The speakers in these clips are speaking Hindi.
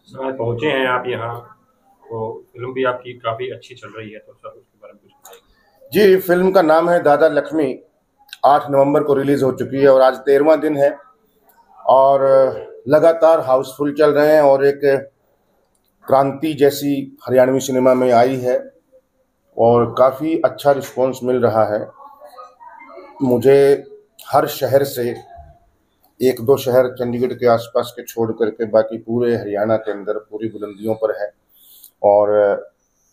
आज पहुँचे हैं आप यहाँ, तो फ़िल्म भी आपकी काफ़ी अच्छी चल रही है, तो सर उसके बारे में कुछ बताइए? जी, फिल्म का नाम है दादा लक्ष्मी। 8 नवंबर को रिलीज हो चुकी है और आज 13वां दिन है और लगातार हाउसफुल चल रहे हैं और एक क्रांति जैसी हरियाणवी सिनेमा में आई है और काफ़ी अच्छा रिस्पॉन्स मिल रहा है। मुझे हर शहर से एक दो शहर चंडीगढ़ के आसपास के छोड़ करके बाकी पूरे हरियाणा के अंदर पूरी बुलंदियों पर है और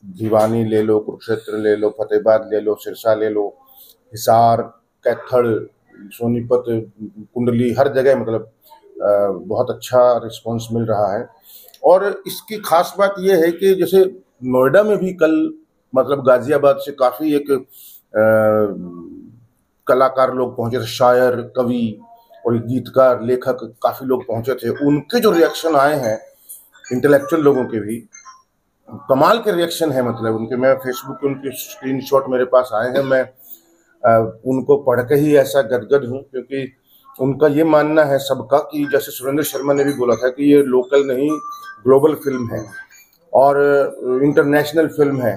भिवानी ले लो, कुरुक्षेत्र ले लो, फतेहाबाद ले लो, सिरसा ले लो, हिसार, कैथल, सोनीपत, कुंडली, हर जगह मतलब बहुत अच्छा रिस्पांस मिल रहा है। और इसकी खास बात यह है कि जैसे नोएडा में भी कल मतलब गाजियाबाद से काफ़ी एक कलाकार लोग पहुंचे थे, शायर, कवि और गीतकार, लेखक काफ़ी लोग पहुंचे थे। उनके जो रिएक्शन आए हैं इंटेलेक्चुअल लोगों के भी कमाल के रिएक्शन है, मतलब उनके, मैं फेसबुक पे उनके स्क्रीनशॉट मेरे पास आए हैं। मैं उनको पढ़ के ही ऐसा गदगद हूँ क्योंकि उनका ये मानना है सबका कि जैसे सुरेंद्र शर्मा ने भी बोला था कि ये लोकल नहीं ग्लोबल फिल्म है और इंटरनेशनल फिल्म है।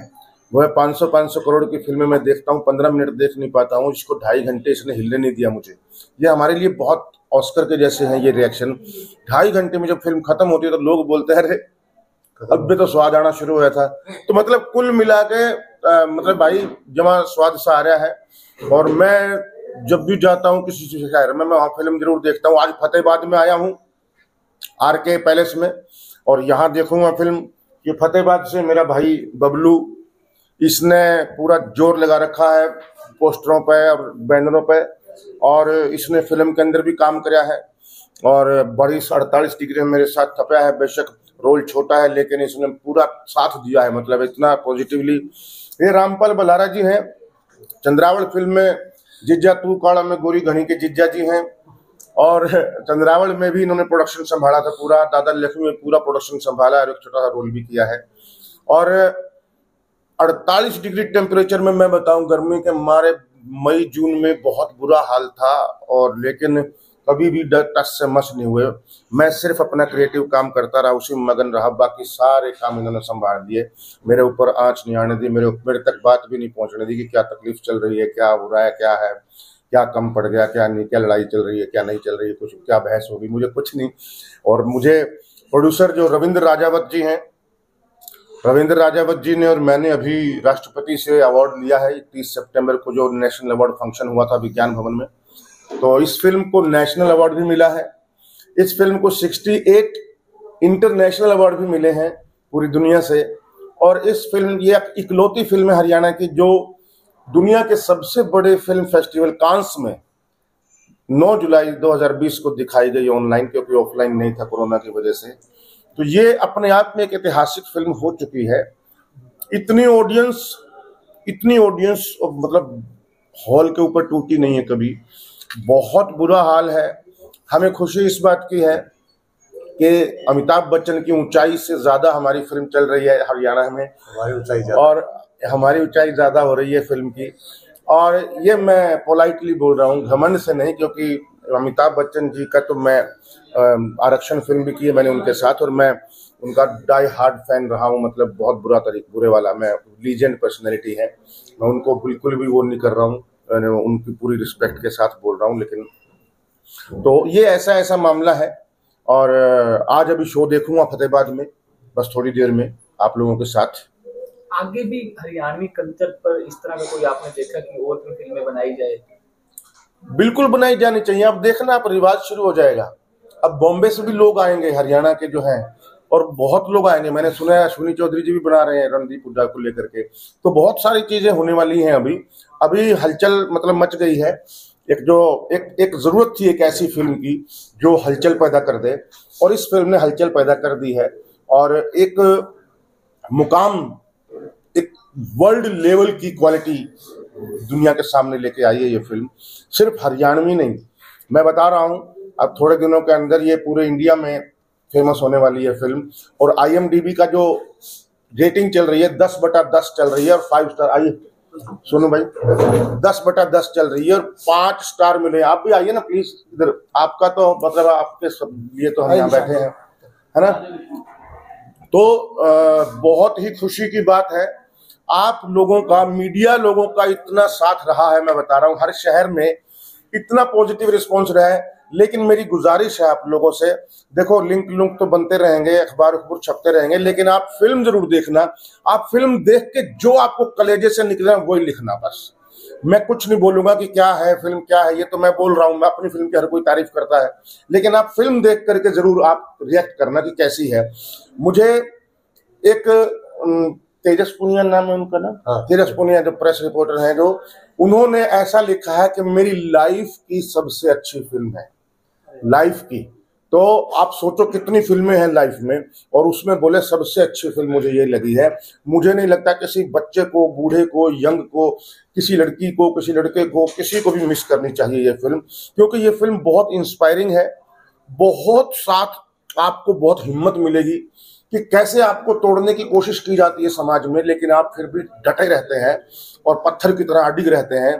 वह 500 करोड़ की फिल्में मैं देखता हूँ, 15 मिनट देख नहीं पाता हूँ, इसको 2.5 घंटे इसने हिलने नहीं दिया मुझे। ये हमारे लिए बहुत ऑस्कर के जैसे हैं ये रिएक्शन। 2.5 घंटे में जब फिल्म खत्म होती है तो लोग बोलते हैं अरे अब भी तो स्वाद आना शुरू हुआ था। तो मतलब कुल मिला के मतलब भाई जमा स्वाद सा आ रहा है। और मैं जब भी जाता हूँ किसी शहर में मैं वहाँ फिल्म जरूर देखता हूँ। आज फतेहाबाद में आया हूँ RK पैलेस में और यहाँ देखूंगा फिल्म। ये फतेहाबाद से मेरा भाई बबलू, इसने पूरा जोर लगा रखा है पोस्टरों पे और बैनरों पे और इसने फिल्म के अंदर भी काम किया है और बड़ी 48 डिग्री में मेरे साथ खपा है। बेशक रोल छोटा है लेकिन इसने पूरा साथ दिया है, मतलब इतना पॉजिटिवली। ये रामपाल बलारा जी हैं, चंद्रावल फिल्म में जिज्जा तू काड़ा में गोरी घनी के जिज्जा जी हैं और चंद्रावल में भी इन्होंने प्रोडक्शन संभाला था पूरा। दादा लक्ष्मी में पूरा प्रोडक्शन संभाला और एक छोटा सा रोल भी किया है। और 48 डिग्री टेम्परेचर में मैं बताऊं गर्मी के मारे मई जून में बहुत बुरा हाल था और लेकिन कभी भी डर टस से मस नहीं हुए। मैं सिर्फ अपना क्रिएटिव काम करता रहा, उसी में मगन रहा, बाकी सारे काम इन्होंने संभाल दिए। मेरे ऊपर आंच नहीं आने दी, मेरे तक बात भी नहीं पहुंचने दी कि क्या तकलीफ चल रही है, क्या हो रहा है, क्या है, क्या कम पड़ गया, क्या नहीं, क्या लड़ाई चल रही है, क्या नहीं चल रही है, कुछ क्या बहस होगी, मुझे कुछ नहीं। और मुझे प्रोड्यूसर जो रविंद्र राजावत जी हैं, रविंद्र राजावत जी ने और मैंने अभी राष्ट्रपति से अवार्ड लिया है 30 सितंबर को, जो नेशनल अवार्ड फंक्शन हुआ था विज्ञान भवन में। तो इस फिल्म को नेशनल अवार्ड भी मिला है। इस फिल्म को 68 इंटरनेशनल अवार्ड भी मिले हैं पूरी दुनिया से। और इस फिल्म, ये इकलौती फिल्म है हरियाणा की जो दुनिया के सबसे बड़े फिल्म फेस्टिवल कांस में 9 जुलाई 2020 को दिखाई गई ऑनलाइन, क्योंकि ऑफलाइन नहीं था कोरोना की वजह से। तो ये अपने आप में एक ऐतिहासिक फिल्म हो चुकी है। इतनी ऑडियंस मतलब हॉल के ऊपर टूटी नहीं है कभी। बहुत बुरा हाल है। हमें खुशी इस बात की है कि अमिताभ बच्चन की ऊंचाई से ज्यादा हमारी फिल्म चल रही है हरियाणा में, और हमारी ऊंचाई ज्यादा हो रही है फिल्म की। और ये मैं पोलाइटली बोल रहा हूँ, घमंड से नहीं, क्योंकि अमिताभ बच्चन जी का तो मैं आरक्षण फिल्म भी की है मैंने उनके साथ और मैं उनका डाई हार्ड फैन रहा हूँ, मतलब बहुत बुरे वाला। मैं लीजेंड पर्सनैलिटी है, मैं उनको बिल्कुल भी वो नहीं कर रहा हूँ, उनकी पूरी रिस्पेक्ट के साथ बोल रहा हूँ। लेकिन तो ये ऐसा मामला है। और आज अभी शो देखूंगा फतेहाबाद में बस थोड़ी देर में आप लोगों के साथ। आगे भी हरियाणवी कल्चर पर इस तरह का कोई आपने देखा कि और भी फिल्में बनाई जाए? बिल्कुल बनाई जानी चाहिए। अब देखना, अब रिवाज शुरू हो जाएगा। अब बॉम्बे से भी लोग आएंगे हरियाणा के जो हैं, और बहुत लोग आएंगे। मैंने सुना है अश्विनी चौधरी जी भी बना रहे हैं रणदीप हुड्डा को लेकर के। तो बहुत सारी चीजें होने वाली हैं। अभी हलचल मतलब मच गई है। एक जरूरत थी एक ऐसी फिल्म की जो हलचल पैदा कर दे, और इस फिल्म ने हलचल पैदा कर दी है। और एक मुकाम, एक वर्ल्ड लेवल की क्वालिटी दुनिया के सामने लेके आई है ये फिल्म। सिर्फ हरियाणवी नहीं, मैं बता रहा हूँ अब थोड़े दिनों के अंदर ये पूरे इंडिया में फेमस होने वाली है फिल्म। और IMDb का जो रेटिंग चल रही है 10/10 चल रही है, और 5 स्टार। आइए सुनो भाई, 10/10 चल रही है और 5 स्टार मिले। आप भी आइए ना प्लीज इधर। आपका तो मतलब आपके सब लिए तो हम यहाँ बैठे हैं, है ना। तो बहुत ही खुशी की बात है, आप लोगों का, मीडिया लोगों का इतना साथ रहा है। मैं बता रहा हूँ, हर शहर में इतना पॉजिटिव रिस्पॉन्स रहा है। लेकिन मेरी गुजारिश है आप लोगों से, देखो लिंक तो बनते रहेंगे, अखबार छपते रहेंगे, लेकिन आप फिल्म जरूर देखना। आप फिल्म देख के जो आपको कलेजे से निकले वही लिखना बस। मैं कुछ नहीं बोलूंगा कि क्या है फिल्म, क्या है, ये तो मैं बोल रहा हूं, मैं अपनी फिल्म की हर कोई तारीफ करता है, लेकिन आप फिल्म देख करके जरूर आप रिएक्ट करना कि कैसी है। मुझे एक तेजस पुनिया नाम है उनका ना, तेजस पुनिया जो प्रेस रिपोर्टर हैं, जो उन्होंने ऐसा लिखा है कि मेरी लाइफ की सबसे अच्छी फिल्म है, लाइफ की। तो आप सोचो कितनी फिल्में हैं लाइफ में, और उसमें बोले सबसे अच्छी फिल्म मुझे ये लगी है। मुझे नहीं लगता किसी बच्चे को, बूढ़े को, यंग को, किसी लड़की को, किसी लड़के को, किसी को भी मिस करनी चाहिए ये फिल्म, क्योंकि ये फिल्म बहुत इंस्पायरिंग है। बहुत साथ आपको बहुत हिम्मत मिलेगी कि कैसे आपको तोड़ने की कोशिश की जाती है समाज में, लेकिन आप फिर भी डटे रहते हैं और पत्थर की तरह अडिग रहते हैं,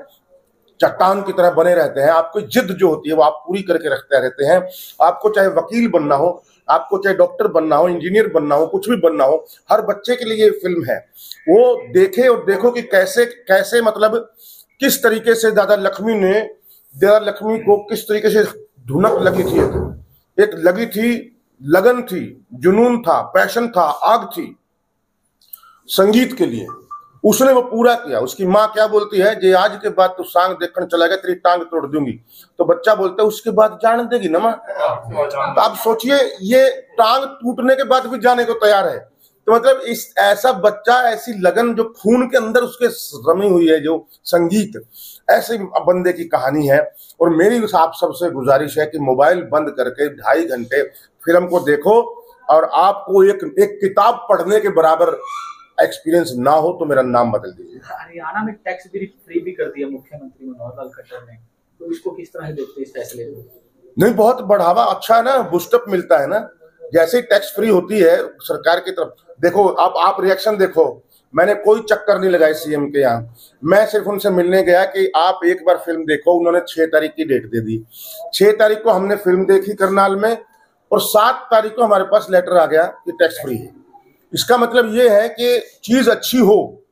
चट्टान की तरह बने रहते हैं। आपकी जिद जो होती है वो आप पूरी करके रखते रहते हैं। आपको चाहे वकील बनना हो, आपको चाहे डॉक्टर बनना हो, इंजीनियर बनना हो, कुछ भी बनना हो, हर बच्चे के लिए ये फिल्म है। वो देखे और देखो कि कैसे कैसे मतलब किस तरीके से दादा लक्ष्मी को किस तरीके से धुनक लगी थी, एक लगी थी, लगन थी, जुनून था, पैशन था, आग थी संगीत के लिए, उसने वो पूरा किया। उसकी माँ क्या बोलती है, जे आज के बाद तू सांग देखने चला गया तेरी टांग तोड़ दूंगी, तो बच्चा बोलता है उसके बाद जान देगी ना माँ। तो आप सोचिए, ये टांग टूटने के बाद भी जाने को तैयार है। तो मतलब इस ऐसा बच्चा, ऐसी लगन जो खून के अंदर उसके रमी हुई है, जो संगीत, ऐसे बंदे की कहानी है। और मेरी आप सबसे गुजारिश है कि मोबाइल बंद करके 2.5 घंटे फिल्म को देखो, और आपको एक किताब पढ़ने के बराबर एक्सपीरियंस ना हो तो मेरा नाम बदल दीजिए। हरियाणा में टैक्स फ्री भी कर दिया मुख्यमंत्री मनोहर लाल खट्टर ने, तो इसको किस तरह देखते हैं इस फैसले को? नहीं, बहुत बढ़ावा अच्छा है ना, बूस्टअप मिलता है ना। जैसे टैक्स फ्री होती है सरकार की तरफ, देखो आप रिएक्शन देखो, मैंने कोई चक्कर नहीं लगाई सीएम के यहाँ, मैं सिर्फ उनसे मिलने गया कि आप एक बार फिल्म देखो। उन्होंने 6 तारीख की डेट दे दी, 6 तारीख को हमने फिल्म देखी करनाल में, और 7 तारीख को हमारे पास लेटर आ गया कि टैक्स फ्री है। इसका मतलब ये है कि चीज अच्छी हो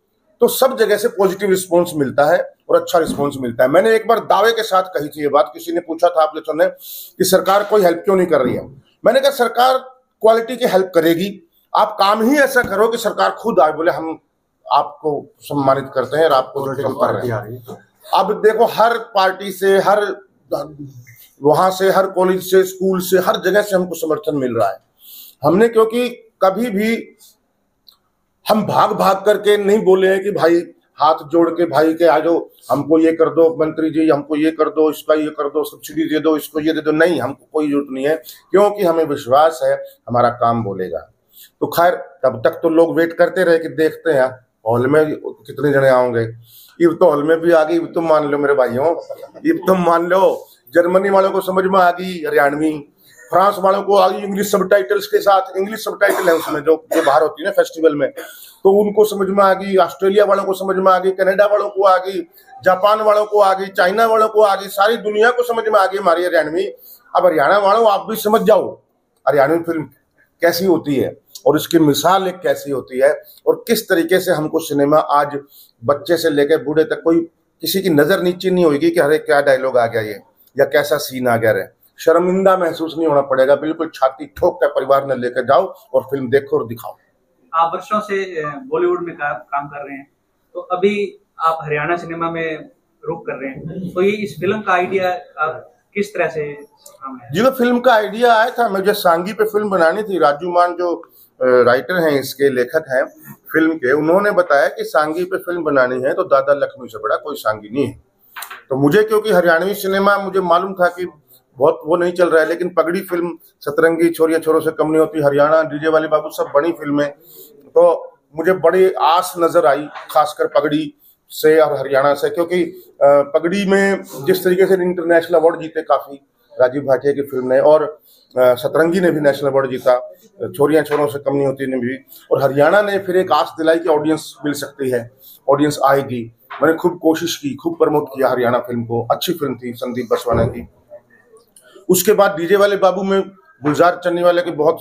तो सब जगह से पॉजिटिव रिस्पांस मिलता है और अच्छा रिस्पांस मिलता है। मैंने एक बार दावे के साथ कही थी ये बात, किसी ने पूछा था आप जैसे ने कि सरकार कोई हेल्प क्यों नहीं कर रही है। मैंने कहा सरकार क्वालिटी की हेल्प करेगी, आप काम ही ऐसा करो कि सरकार खुद आए बोले हम आपको सम्मानित करते हैं और आपको कर रहे हैं। अब देखो हर पार्टी से, हर वहां से, हर कॉलेज से, स्कूल से, हर जगह से हमको समर्थन मिल रहा है। हमने क्योंकि कभी भी हम भाग भाग करके नहीं बोले हैं कि भाई हाथ जोड़ के भाई के आ जाओ, हमको ये कर दो मंत्री जी, हमको ये कर दो, इसका ये कर दो, सब्सिडी दे दो, इसको ये दे दो। नहीं, हमको कोई जरूरत नहीं है, क्योंकि हमें विश्वास है हमारा काम बोलेगा। तो खैर तब तक तो लोग वेट करते रहे कि देखते हैं हॉल में कितने जने आओगे। इब तो हॉल में भी आ गई, इब तो मान लो मेरे भाइयों, इब तो मान लो जर्मनी वालों को समझ में आ गई हरियाणवी, फ्रांस वालों को आ गई इंग्लिश सबटाइटल्स के साथ, इंग्लिश सबटाइटल है उसमें जो बाहर होती है ना फेस्टिवल में, तो उनको समझ में आ गई। ऑस्ट्रेलिया वालों को समझ में आ गई, कनाडा वालों को आ गई, जापान वालों को आ गई, चाइना वालों को आ गई, सारी दुनिया को समझ में आ गई हमारी हरियाणवी। अब हरियाणा वालों आप भी समझ जाओ हरियाणवी फिल्म कैसी होती है और इसकी मिसाल एक कैसी होती है, और किस तरीके से हमको सिनेमा आज बच्चे से लेकर बूढ़े तक कोई किसी की नजर नीचे नहीं होगी कि अरे क्या डायलॉग आ गया ये, या कैसा सीन आ गया रे। शर्मिंदा महसूस नहीं होना पड़ेगा, बिल्कुल छाती ठोक कर परिवार में लेकर जाओ और फिल्म देखो और दिखाओ। आप वर्षों से बॉलीवुड में काम कर रहे हैं, तो अभी आप हरियाणा सिनेमा में रुक कर रहे हैं, तो ये इस फिल्म का आइडिया किस तरह से जी? वो फिल्म का आइडिया आया था, मुझे सांगी पे फिल्म बनानी थी। राजू मान जो राइटर हैं, इसके लेखक हैं फिल्म के, उन्होंने बताया कि सांगी पे फिल्म बनानी है तो दादा लक्ष्मी से बड़ा कोई सांगी नहीं है। तो मुझे क्योंकि हरियाणवी सिनेमा मुझे मालूम था कि बहुत वो नहीं चल रहा है, लेकिन पगड़ी फिल्म, सतरंगी, छोरिया छोरों से कम नहीं होती, हरियाणा, डीजे वाले बाबू, सब बड़ी फिल्में, तो मुझे बड़ी आस नजर आई खासकर पगड़ी से और हरियाणा से, क्योंकि पगड़ी में जिस तरीके से इंटरनेशनल अवार्ड जीते काफी राजीव भाटिया की फिल्म ने, और सतरंगी ने भी नेशनल अवार्ड जीता, छोरियां छोरों से कम नहीं होती ने भी, और हरियाणा ने फिर एक आस दिलाई कि ऑडियंस मिल सकती है, ऑडियंस आएगी। मैंने खूब कोशिश की, खूब प्रमोट किया हरियाणा फिल्म को, अच्छी फिल्म थी संदीप बसवाना की। उसके बाद डीजे वाले बाबू में गुलजार चन्नीवाले की बहुत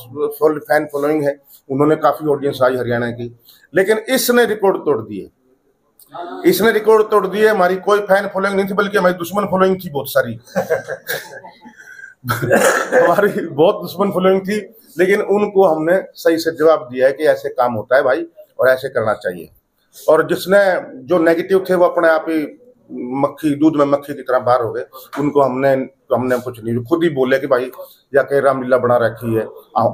फैन फॉलोइंग है, उन्होंने काफी ऑडियंस आई हरियाणा की। लेकिन इसने रिकॉर्ड तोड़ दिए, इसने रिकॉर्ड तोड़ दिए। हमारी कोई फैन फॉलोइंग नहीं थी, बल्कि हमारी दुश्मन फॉलोइंग थी बहुत सारी। हमारी बहुत दुश्मन फॉलोइंग थी, लेकिन उनको हमने सही से जवाब दिया है कि ऐसे काम होता है भाई और ऐसे करना चाहिए। और जिसने जो नेगेटिव थे वो अपने आप ही मक्खी, दूध में मक्खी की तरह बाहर हो गए। उनको हमने कुछ नहीं, खुद ही बोले कि भाई जाके रामलीला बना रखी है,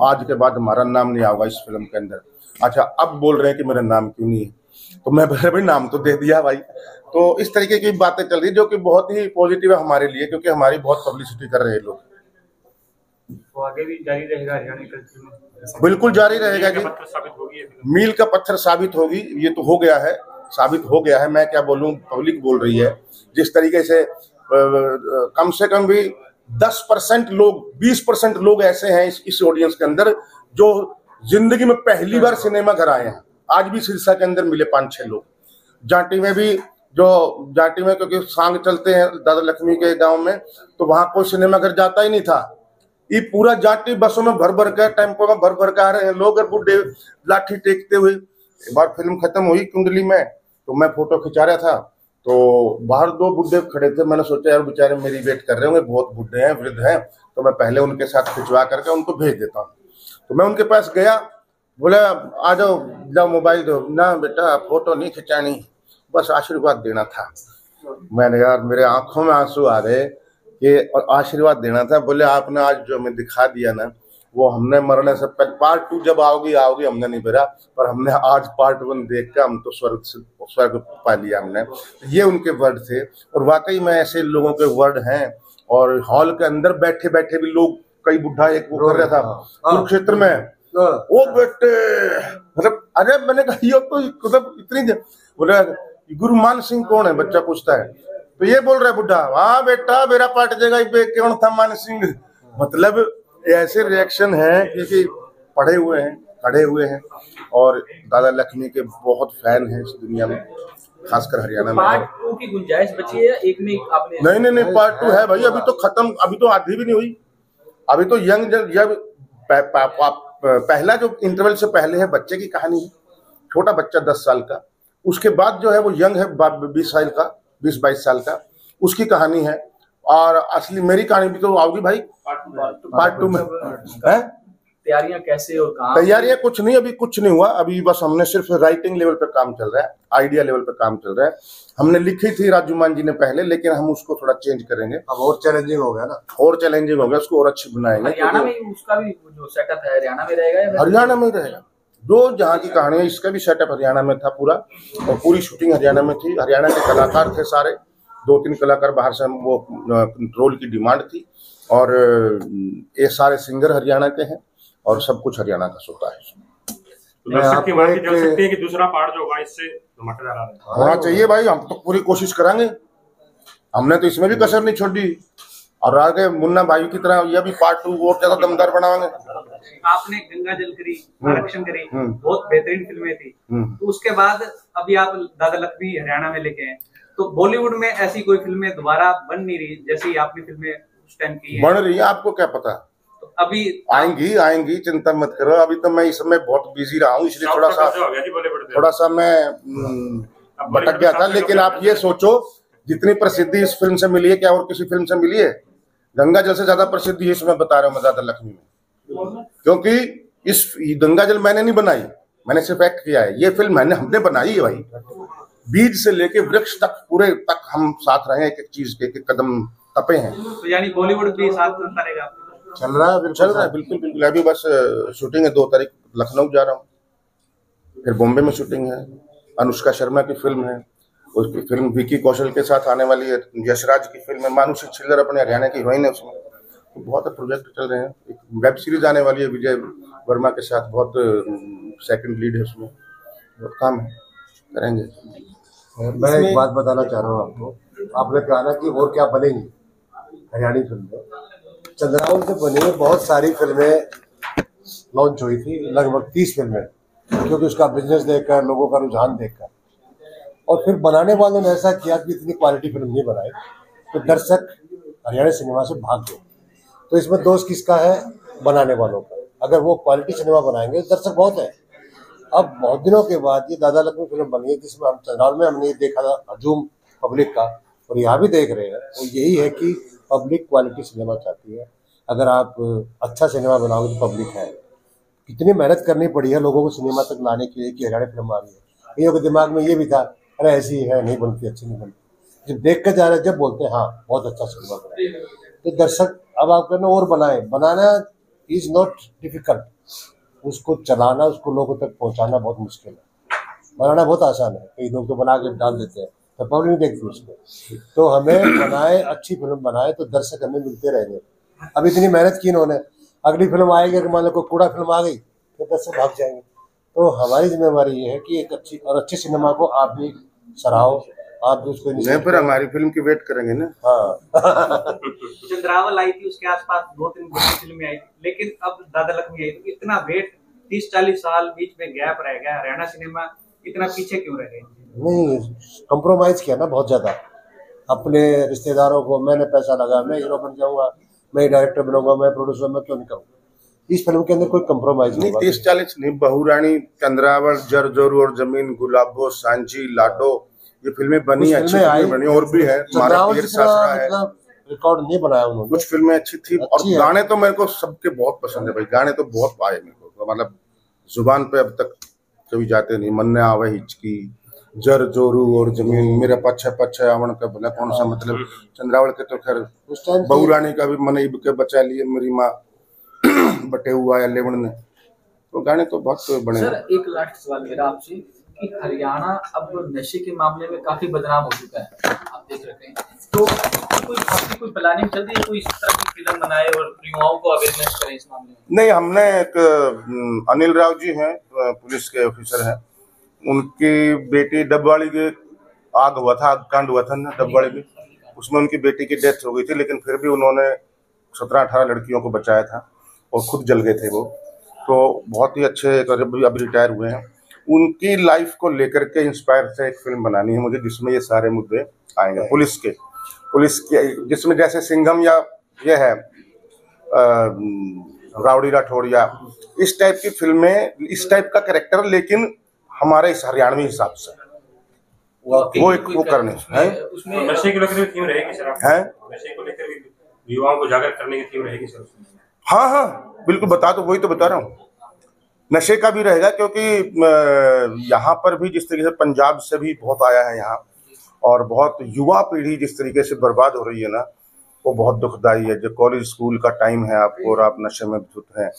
आज के बाद हमारा नाम नहीं आएगा इस फिल्म के अंदर। अच्छा, अब बोल रहे हैं कि मेरा नाम क्यों नहीं है, तो मैं भाई नाम तो दे दिया भाई। तो इस तरीके की बातें चल रही जो कि बहुत ही पॉजिटिव है हमारे लिए, क्योंकि हमारी बहुत पब्लिसिटी कर रहे हैं लोग। तो आगे भी जारी रहेगा हरियाणा कल्चर में? बिल्कुल जारी रहेगा जी, मील का पत्थर साबित होगी। ये तो हो गया है, साबित हो गया है, मैं क्या बोलूं, पब्लिक बोल रही है। जिस तरीके से कम से कम भी 10% लोग, 20% लोग ऐसे हैं इस ऑडियंस के अंदर जो जिंदगी में पहली बार सिनेमा घर आए हैं। आज भी सिरसा के अंदर मिले 5-6 लोग। जाटी में भी, जो जाटी में क्योंकि सांग चलते हैं दादा लक्ष्मी के गांव में, तो वहां कोई सिनेमा घर जाता ही नहीं था। ये पूरा जाटी बसों में भर भर कर, टेम्पो में भर भर कर आ रहे हैं लोग, और बुढ़े लाठी टेकते हुए। एक बार फिल्म खत्म हुई कुंडली में, तो मैं फोटो खिंचा रहा था, तो बाहर 2 बुढ़े खड़े थे। मैंने सोचा यार बेचारे मेरी वेट कर रहे होंगे, बहुत बुढ़े हैं, वृद्ध हैं, तो मैं पहले उनके साथ खिंचवा करके उनको भेज देता हूँ। तो मैं उनके पास गया, बोला आ जाओ, जाओ मोबाइल दो। ना बेटा, फोटो नहीं खिंचानी, बस आशीर्वाद देना था। मैंने, यार मेरे आंखों में आंसू आ रहे कि और आशीर्वाद देना था। बोले आपने आज जो हमें दिखा दिया ना, वो हमने मरने से पहले पार्ट 2 जब आओगी हमने नहीं भरा, पर हमने आज पार्ट 1 देख कर हम तो स्वर्ग पा लिया हमने। ये उनके वर्ड थे, और वाकई में ऐसे लोगों के वर्ड हैं। और हॉल के अंदर बैठे बैठे भी लोग, कई बुढ़ा एक वो कर रहा था कुरुक्षेत्र में, वो बेटे, मतलब अरे मैंने कहा ये तो मतलब इतनी, बोले गुरु मान सिंह कौन है, बच्चा पूछता है, तो ये बोल रहा है बुढ़ा, हाँ बेटा मेरा पार्ट जगह कौन था मान सिंह। मतलब ऐसे रिएक्शन है क्योंकि पढ़े हुए हैं, खड़े हुए हैं, और दादा लक्ष्मी के बहुत फैन हैं इस दुनिया में, खासकर हरियाणा में। पार्ट 2 की गुंजाइश बची है या एक में आपने? नहीं, पार्ट 2 है भाई, अभी तो खत्म, अभी तो आधी भी नहीं हुई। अभी तो यंग जब पहला जो इंटरवल से पहले है बच्चे की कहानी है, छोटा बच्चा 10 साल का। उसके बाद जो है वो यंग है 20 साल का, 20-22 साल का, उसकी कहानी है। और असली मेरी कहानी भी तो आओगी भाई पार्ट 2 में। तैयारियां कैसे और कहाँ? तैयारियां कुछ नहीं, अभी कुछ नहीं हुआ। अभी बस हमने सिर्फ राइटिंग लेवल पे काम चल रहा है, आइडिया लेवल पे काम चल रहा है। हमने लिखी थी राजू मान जी ने पहले, लेकिन हम उसको थोड़ा चेंज करेंगे। अब और चैलेंजिंग हो गया ना, और चैलेंजिंग हो गया, उसको और अच्छी बनाएंगे। हरियाणा में उसका भी जो सेटअप है हरियाणा में रहेगा या? हरियाणा में ही रहेगा, जो जहाँ की कहानी है, इसका भी सेटअप हरियाणा में था पूरा, और पूरी शूटिंग हरियाणा में थी। हरियाणा के कलाकार थे सारे, 2-3 कलाकार बाहर से, वो रोल की डिमांड थी, और ये सारे सिंगर हरियाणा के हैं, और सब कुछ हरियाणा का सोता है। दर्शक की बात चल सकती है कि दूसरा पार्ट जो होगा इससे धमाकेदार होना चाहिए भाई, हम तो पूरी कोशिश करेंगे। हमने तो इसमें भी कसर नहीं छोड़ी, और आगे मुन्ना भाई की तरह यह भी पार्ट 2 और ज्यादा दमदार बनाएंगे। आपने गंगा जल करी, आरक्षण करी, बहुत बेहतरीन फिल्में थी। तो उसके बाद अभी आप दादा लक्ष्मी हरियाणा में लेके आए, तो बॉलीवुड में ऐसी कोई फिल्में दोबारा बन नहीं रही जैसी आपने फिल्में उस टाइम की है? बन रही है, आपको क्या पता। तो अभी आएंगी, चिंता मत करो। अभी तो मैं इस समय बहुत बिजी रहा हूँ, इसलिए थोड़ा सा मैं भटक गया था। लेकिन आप ये सोचो, जितनी प्रसिद्धि इस फिल्म से मिली है, क्या और किसी फिल्म से मिली है? गंगा जल से ज्यादा प्रसिद्धि है इसमें, बता रहा हूँ मैं, दादा लक्ष्मी में। क्योंकि इस गंगा जल मैंने नहीं बनाई, मैंने सिर्फ एक्ट किया है। ये फिल्म हमने बनाई है भाई, बीज से लेके वृक्ष तक, पूरे तक हम साथ रहे हैं, एक एक चीज के एक कदम तपे हैं। तो यानी बॉलीवुड भी साथ चलता रहेगा? चल रहा है बिल्कुल। अभी बस शूटिंग है, 2 तारीख लखनऊ जा रहा हूँ, फिर बॉम्बे में शूटिंग है। अनुष्का शर्मा की फिल्म है, उसकी फिल्म विकी कौशल के साथ आने वाली है। यशराज की फिल्म है, मानुषी छिल्लर अपने हरियाणा की हीरोइन है उसमें। तो बहुत प्रोजेक्ट चल रहे हैं। एक वेब सीरीज आने वाली है विजय वर्मा के साथ, बहुत सेकंड लीड है उसमें, बहुत काम है, करेंगे। मैं एक बात बताना चाह रहा हूँ आपको, आपने कहा ना कि और क्या बनेगी हरियाणी फिल्में। चंद्रावन से बनी बहुत सारी फिल्में लॉन्च हुई थी, लगभग 30 फिल्में, क्योंकि उसका बिजनेस देखकर, लोगों का रुझान देखकर, और फिर बनाने वालों ने ऐसा किया कि इतनी क्वालिटी फिल्म नहीं बनाई, तो दर्शक हरियाणा सिनेमा से भाग गए। तो इसमें दोष किसका है? बनाने वालों का। अगर वो क्वालिटी सिनेमा बनाएंगे तो दर्शक बहुत है। अब बहुत दिनों के बाद ये दादा लक्ष्मी फिल्म बनी है, जिसमें हम चंद्रावल में हमने देखा था हजूम पब्लिक का, और यहाँ भी देख रहे हैं। वो यही है कि पब्लिक क्वालिटी सिनेमा चाहती है। अगर आप अच्छा सिनेमा बनाओगे तो पब्लिक है। कितनी मेहनत करनी पड़ी है लोगों को सिनेमा तक लाने के लिए कि हरियाणा फिल्म आ रही है। कईयों के दिमाग में ये भी था, अरे ऐसी है, नहीं बनती, अच्छी नहीं बनती। जब देख कर जा रहे हैं, जब बोलते हैं हाँ बहुत अच्छा सिनेमा बना, तो दर्शक अब आप कहना और बनाना इज नॉट डिफिकल्ट। उसको चलाना, उसको लोगों तक पहुंचाना बहुत मुश्किल है। बनाना बहुत आसान है, कई लोग तो बना के डाल देते हैं तो पब्लिक नहीं देखती उसको। तो हमें बनाए, अच्छी फिल्म बनाए तो दर्शक हमें मिलते रहेंगे। अब इतनी मेहनत की इन्होंने, अगली फिल्म आएगी अगर मान लो कोई कूड़ा फिल्म आ गई तो दर्शक भाग जाएंगे। तो हमारी जिम्मेवारी ये है कि एक अच्छी सिनेमा को आप भी सराहो, आप भी उसको नहीं, पर हमारी फिल्म की वेट करेंगे ना। हाँ चंद्रावल आई थी, उसके आसपास 2-3 बड़ी फिल्में आई, लेकिन अब दादा लक्ष्मी आई, तो इतना वेट 30-40 साल बीच में गैप रह गया, हरियाणा सिनेमा इतना पीछे क्यों रह गया? नहीं, कंप्रोमाइज किया ना बहुत ज्यादा अपने रिश्तेदारों को। मैंने पैसा लगा, मैं हीरो बन जाऊंगा, मैं डायरेक्टर बनूंगा, मैं प्रोड्यूसर, मैं क्यों नहीं करूंगा। इस फिल्म के अंदर कोई कंप्रोमाइज नहीं। 30-40 नहीं, बहुरानी, चंद्रावल, जर जोरू और जमीन, गुलाबो, सांची, लाडो, ये फिल्में बनी, अच्छी फिल्में बनी, और भी है, हमारा पीर सासरा है। रिकॉर्ड नहीं बनाया उन्होंने। कुछ फिल्में अच्छी थी, और गाने तो मेरे को सबके बहुत पसंद है भाई। गाने तो बहुत आए मेरे को, तो मतलब जुबान पे अब तक कभी जाते नहीं। मन्ने आवे हिचकी, जर जोरू और जमीन, मेरा पच्छे पच्छे आवन का भला कौन सा मतलब। चंद्रावल के तो खैर, बहुरानी का भी मन के बचा लिए मेरी माँ बटे हुआ या लेवण ने, तो गाने तो बहुत बने। सर एक लास्ट सवाल मेरा आपसे कि हरियाणा अब नशे के मामले में काफी बदनाम हो चुका है, आप देख रहे हैं, तो कोई प्लानिंग चल रही है, कोई इस तरह की फिल्म बनाए और युवाओं को अवेयरनेस करे इस मामले में? नहीं, हमने एक अनिल राव जी हैं, पुलिस के ऑफिसर हैं, उनकी बेटी डबवाड़ी के आग हुआ था, आग कांड हुआ था ना डबवाड़ी में, उसमें उनकी बेटी की डेथ हो गई थी, लेकिन फिर भी उन्होंने 17-18 लड़कियों को बचाया था और खुद जल गए थे वो। तो बहुत ही अच्छे, अभी रिटायर हुए हैं। उनकी लाइफ को लेकर के इंस्पायर से एक फिल्म बनानी है मुझे, जिसमें ये सारे मुद्दे आएंगे पुलिस के, जिसमें जैसे सिंघम या ये है राउडी राठौड़िया, इस टाइप की फिल्में, इस टाइप का कैरेक्टर, लेकिन हमारे इस हरियाणवी हिसाब से वो करने हैं। नशे को लेकर थीम रहेगी सर, है नशे को लेकर युवाओं को जागरूक करने की थीम रहेगी सर? हाँ हाँ बिल्कुल, वही तो बता रहा हूँ। नशे का भी रहेगा, क्योंकि यहाँ पर भी जिस तरीके से पंजाब से भी बहुत आया है यहाँ, और बहुत युवा पीढ़ी जिस तरीके से बर्बाद हो रही है ना, वो बहुत दुखदाई है। जो कॉलेज स्कूल का टाइम है आपको, और आप नशे में धुत हैं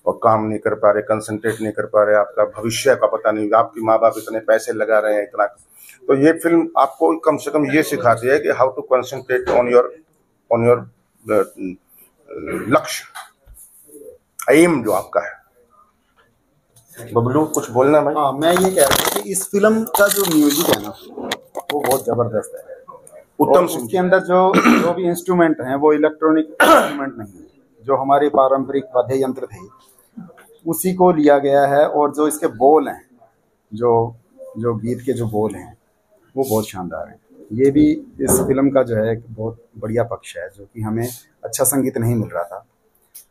और काम नहीं कर पा रहे, कंसंट्रेट नहीं कर पा रहे, आपका भविष्य का पता नहीं, आपके माँ बाप इतने पैसे लगा रहे हैं इतना। तो ये फिल्म आपको कम से कम ये सिखाती है कि how to concentrate on your lakshya, aim जो आपका है। बबलू कुछ बोलना भाई? हाँ, मैं ये कह रहा हूँ कि इस फिल्म का जो म्यूजिक है ना, वो बहुत जबरदस्त है। उत्तम सिंह के अंदर जो भी इंस्ट्रूमेंट हैं वो इलेक्ट्रॉनिक इंस्ट्रूमेंट नहीं है, जो हमारे पारंपरिक वाद्य यंत्र थे उसी को लिया गया है। और जो इसके बोल हैं, जो गीत के जो बोल हैं वो बहुत शानदार हैं। ये भी इस फिल्म का जो है एक बहुत बढ़िया पक्ष है, जो कि हमें अच्छा संगीत नहीं मिल रहा था,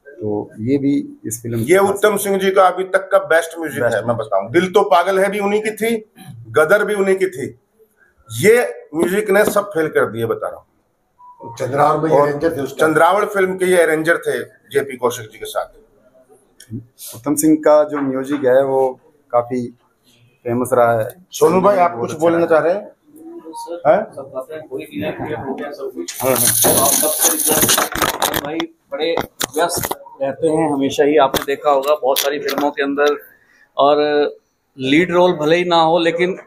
तो ये भी इस फिल्म, ये उत्तम सिंह जी का अभी तक का बेस्ट म्यूजिक है। मैं बताऊं, दिल तो पागल है भी उन्हीं की थी, गदर भी उन्हीं की थी। ये म्यूजिक ने सब फेल कर दिए, बता रहा हूँ। चंद्रावल फिल्म के ये अरेंजर थे जेपी कौशिक जी के साथ। उत्तम सिंह का जो म्यूजिक है वो काफी फेमस रहा है। सोनू भाई आप कुछ बोलना चाह रहे हैं? भाई बड़े व्यस्त रहते हैं हमेशा ही, आपने देखा होगा बहुत सारी फिल्मों के अंदर, और लीड रोल भले ही ना हो, लेकिन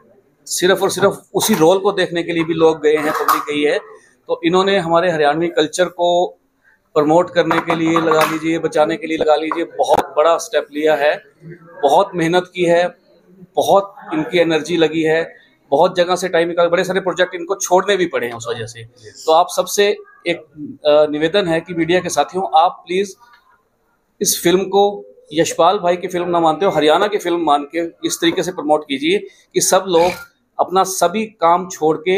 सिर्फ और सिर्फ उसी रोल को देखने के लिए भी लोग गए हैं, पब्लिक गई है। तो इन्होंने हमारे हरियाणवी कल्चर को प्रमोट करने के लिए लगा लीजिए, बचाने के लिए लगा लीजिए, बहुत बड़ा स्टेप लिया है, बहुत मेहनत की है, बहुत इनकी एनर्जी लगी है, बहुत जगह से टाइम निकाल, बड़े सारे प्रोजेक्ट इनको छोड़ने भी पड़े हैं उस वजह से। तो आप सबसे एक निवेदन है कि मीडिया के साथियों, आप प्लीज इस फिल्म को यशपाल भाई की फिल्म ना मानते हो, हरियाणा की फिल्म मान के इस तरीके से प्रमोट कीजिए कि सब लोग अपना सभी काम छोड़ के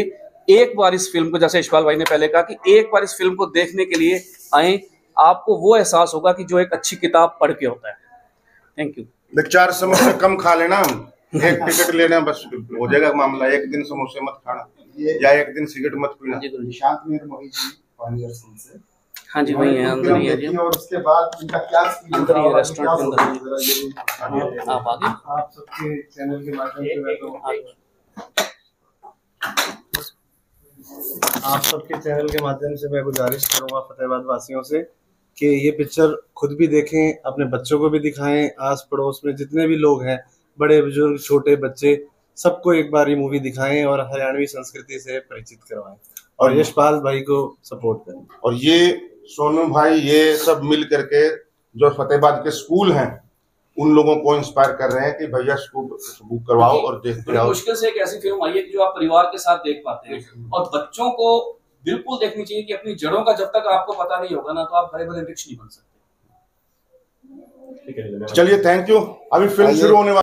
एक बार इस फिल्म को, जैसे यशपाल भाई ने पहले कहा कि एक बार इस फिल्म को देखने के लिए आए, आपको वो एहसास होगा कि जो एक अच्छी किताब पढ़ के होता है। Thank you. देख 4 समोसे कम खा लेना, एक टिकट लेना, बस हो जाएगा मामला। एक दिन समोसे मत खाना या एक दिन सिगरेट मत पीना। निशांत निर्मोही जी पानियर से। हाँ जी वही है, अंदर ही है जी। और उसके बाद इनका क्या अंदर ही है, रेस्टोरेंट के अंदर। आप आगे। आप सबके चैनल के माध्यम से मैं तो आप सबके चैनल के माध्यम से मैं गुजारिश करूंगा फतेहाबाद वासियों से कि ये पिक्चर खुद भी देखें, अपने बच्चों को भी दिखाएं, आस पड़ोस में जितने भी लोग हैं, बड़े बुजुर्ग छोटे बच्चे, सबको एक बार ये मूवी दिखाएं और हरियाणवी संस्कृति से परिचित करवाएं और यशपाल भाई को सपोर्ट करें। और ये सोनू भाई ये सब मिल करके जो फतेहाबाद के स्कूल हैं उन लोगों को इंस्पायर कर रहे हैं कि भैया बुक करवाओ और देख के आओ। मुश्किल से एक ऐसी फिल्म आई है कि जो आप परिवार के साथ देख पाते हैं, और बच्चों को बिल्कुल देखनी चाहिए कि अपनी जड़ों का जब तक आपको पता नहीं होगा ना तो आप बड़े बड़े वृक्ष नहीं बन सकते। चलिए थैंक यू। अभी फिल्म शुरू होने